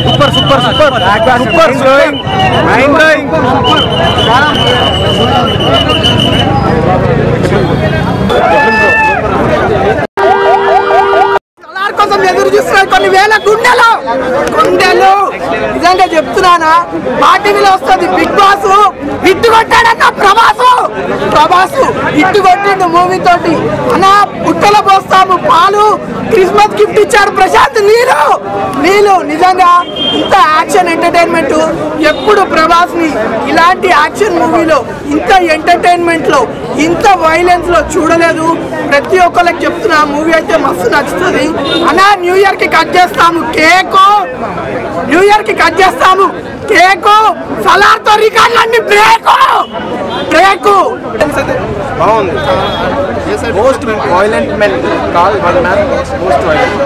Super super super super glowing mind blowing కోసం ఎదురు చూస్తున్నారు కొన్ని వేల గుండెలు నిజంగా చెప్తున్నానా మా టీవీలో వస్తుంది బిగ్ బాస్ హిట్ కొట్టాడన్న ప్రభాస్ హిట్ కొట్టిండు మూవీ తోటి అన్నా పుట్టలో పోస్తాము పాలు క్రిస్మస్ గిఫ్ట్ ఇచ్చాడు ప్రశాంత్ నీళ్ళు నిజంగా ఇంత యాక్షన్ ఎంటర్టైన్మెంట్ ఎప్పుడు ప్రభాస్ ని ఇలాంటి యాక్షన్ మూవీలో ఇంత ఎంటర్టైన్మెంట్ లో ఇంత వైలెన్స్ లో చూడలేదు. ప్రతి ఒక్కరికి చెప్తున్నా మూవీ అయితే మస్తు నచ్చుతుంది అన్నా. న్యూ ఇయర్ కి కట్ చేస్తాము కేకు సలార్ తో రికార్డులన్నీ బ్రేక్ బాగుంది. Most violent men call one man most violent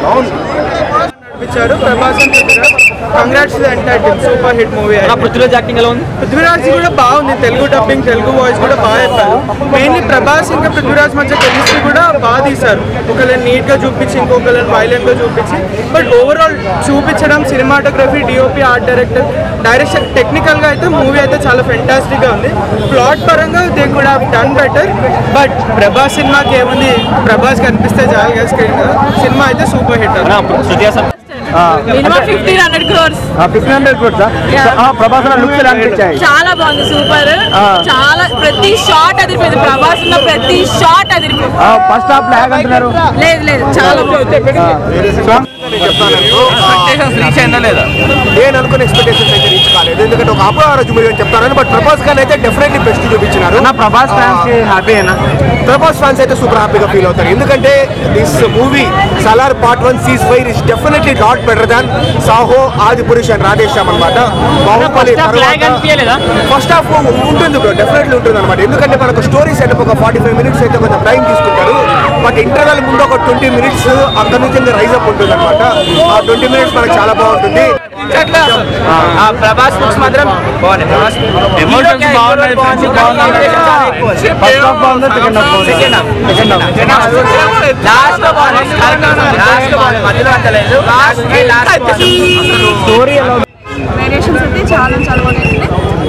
బాగుంది. ఇచ్చారు Prabhas congrats the entire team super hit movie. Prithviraj acting ఎలా ఉంది? పృథ్వీరాజ్ కూడా బాగుంది. తెలుగు డబ్బింగ్ తెలుగు వాయిస్ కూడా బాగా చెప్పారు. మెయిన్లీ ప్రభాస్ ఇంకా పృథ్వీరాజ్ మధ్య కెమిస్ట్రీ కూడా బాగా తీశారు. ఒకళ్ళని నీట్ గా చూపించి ఇంకొకళ్ళని వైలెంట్ గా చూపించి బట్ ఓవరాల్ చూపించడం cinematography DOP art direction technical గా అయితే మూవీ అయితే చాలా ఫెంటాస్టిక్ గా ఉంది. ప్లాట్ పరంగా they could have done better but Prabhas సినిమాకి ఏముంది ప్రభాస్ కనిపిస్తే చాలు కదా స్క్రీన్ గా. సినిమా అయితే సూపర్ హిట్. చాలా బాగుంది సూపర్. చాలా ప్రతి షాట్ అదిరిపోయింది. ప్రభాస్ ఉన్న ప్రతి షాట్ అదిరిపోయింది. ఫస్ట్ హాఫ్ లాగ్ అంటున్నారు. లేదు చాలా నేను అనుకున్న ఎక్స్పెక్టేషన్స్ అయితే రీచ్ కాలేదు. ఎందుకంటే ఒక అపరాధ మూవీ అని చెప్తారని బట్ ప్రభాస్ ఖాన్ అయితే definitely best చూపించినారు. Prabhas fans happy అయినా ప్రభాస్ ఫ్యాన్స్ అయితే సూపర్ హ్యాపీగా ఫీల్ అవుతారు. ఎందుకంటే this movie Salaar part 1 cease fire is definitely not better than Saaho ఆది పురుష్ అండ్ రాధేశ్యామ్ అనమాట. బాహుబలి ఫస్ట్ హాఫ్ ఉంటుంది బ్రో, డెఫినెట్లీ ఉంటుంది అనమాట. ఎందుకంటే మనకు స్టోరీస్ అయితే ఒక 45 మినిట్స్ అయితే కొంచెం టైం తీసుకుంటారు. బట్ ఇంటర్వెల్ ముందు ఒక 20 మినిట్స్ అక్కడ నుంచి రైజ్ అప్ ఉంటుంది అనమాట. ఆ 20 మినిట్స్ మనకు చాలా బాగుంటుంది. ప్రభాస్ బుక్స్ మాత్రం బాగున్నాయి. వేరియేషన్స్ అయితే చాలా బాగున్నాయి.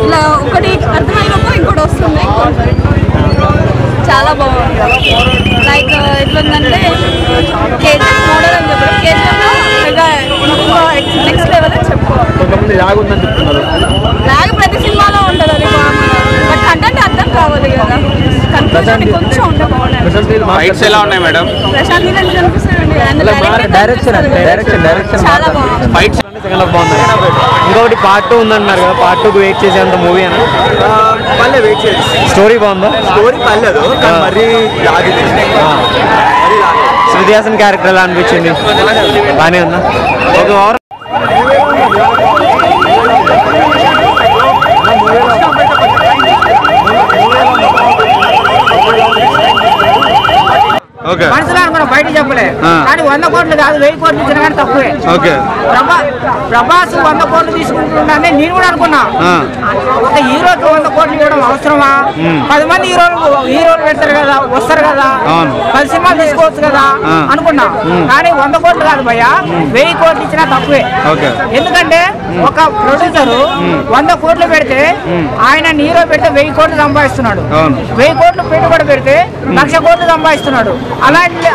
ఇలా ఒకటి అర్థమైనప్పుడు ఇంకోటి వస్తుంది. చాలా బాగుంది. లైక్ ఎట్లుందంటే కేజీఎఫ్ మోడల్ అని చెప్పారు. కేజీఎఫ్ నెక్స్ట్ లెవెల్ అని చెప్పుకోవాలి. లాగ్ ప్రతి సినిమాలో ఉంటుంది అది బట్ కంటెంట్ అర్థం కావాలి కదా. కన్ఫ్యూజన్ కొంచెం ఉంటే బాగుంటుంది. ప్రశాంత్ చాలా బాగుంది. ఇంకొకటి పార్ట్ 2 ఉందన్నారు కదా, పార్ట్ 2 వెయిట్ చేసేంత మూవీ అని మళ్ళీ వెయిట్ చేయాలి. స్టోరీ బాగుందా? స్టోరీ పర్లేదు మరీ శృతి హాసన్ క్యారెక్టర్ ఎలా అనిపించింది? బాగానే ఉందా? మనసులో అనుకున్నా బయట చెప్పలే కానీ 100 కోట్లు కాదు 1000 కోట్లు ఇచ్చిన కానీ తక్కువే. ప్రభాస్ 100 కోట్లు తీసుకుంటుండే నేను కూడా అనుకున్నా. ఒక హీరోకి 100 కోట్లు ఇవ్వడం అవసరమా? 10 మంది హీరోలు పెడతారు కదా, వస్తారు కదా, 10 సినిమాలు తీసుకోవచ్చు కదా అనుకున్నా. కానీ 100 కోట్లు కాదు భయ్యా, 1000 కోట్లు ఇచ్చినా తక్కువే. ఎందుకంటే ఒక ప్రొడ్యూసర్ 100 కోట్లు పెడితే ఆయన హీరో పెడితే 1000 కోట్లు సంపాదిస్తున్నాడు. 1000 కోట్లు పెట్టుబడి పెడితే 1,00,000 కోట్లు సంపాదిస్తున్నాడు.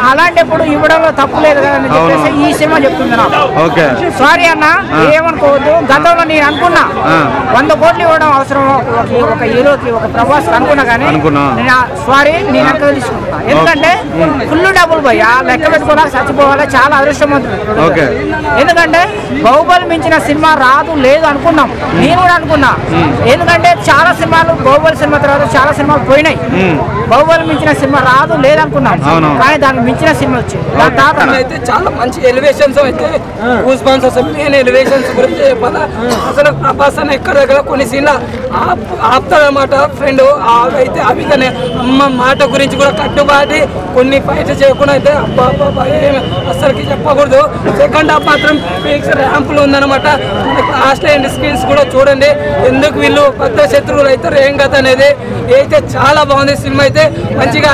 అలాంటప్పుడు ఇవ్వడంలో తప్పు లేదు కదా అని చెప్పేసి ఈ సినిమా చెప్తుంది నాకు. సారీ అన్న, ఏమనుకోవద్దు. గతంలో నేను అనుకున్నా 100 కోట్లు ఇవ్వడం అవసరం ఒక హీరోకి, ఒక ప్రభాస్ అనుకున్నా. కానీ నేను సారీ నేను ఎంత తీసుకుంటున్నా. ఎందుకంటే ఫుల్ డబ్బులు పోయా లెక్క పెట్టుకోవాలా, చచ్చిపోవాలా. చాలా అదృష్టవంతుడు. ఎందుకంటే బాహుబలి మించిన సినిమా రాదు లేదు అనుకున్నాం. నేను కూడా అనుకున్నా. ఎందుకంటే చాలా సినిమాలు బాహుబలి సినిమా తర్వాత చాలా సినిమాలు పోయినాయి. బాహుబలి మించిన సినిమా రాదు లేదనుకున్నాం. కానీ దానికి మించిన సినిమా వచ్చింది. అయితే చాలా మంచి ఎలివేషన్స్ అయితే గూస్ బంప్స్ అసలు మెయిన్ ఎలివేషన్స్ గురించి చెప్పాలా. అసలు ప్రభాస్ అన్న ఎక్కడ దగ్గర కొన్ని సీన్లు ఆపుతాడనమాట ఫ్రెండ్. అయితే అవిగానే అమ్మ మాట గురించి కూడా కట్టుబాటి కొన్ని ఫైట్ చేయకుండా అయితే అబ్బా అసలుకి చెప్పకూడదు. సెకండ్ హాఫ్ మాత్రం ఫిక్స్ ర్యాంపులు ఉందన్నమాట. లాస్ట్ ఎండ్ స్క్రీన్స్ కూడా చూడండి. ఎందుకు వీళ్ళు పెద్ద శత్రువులు అయితే ఏం కథ అనేది అయితే చాలా బాగుంది సినిమా అయితే మంచిగా.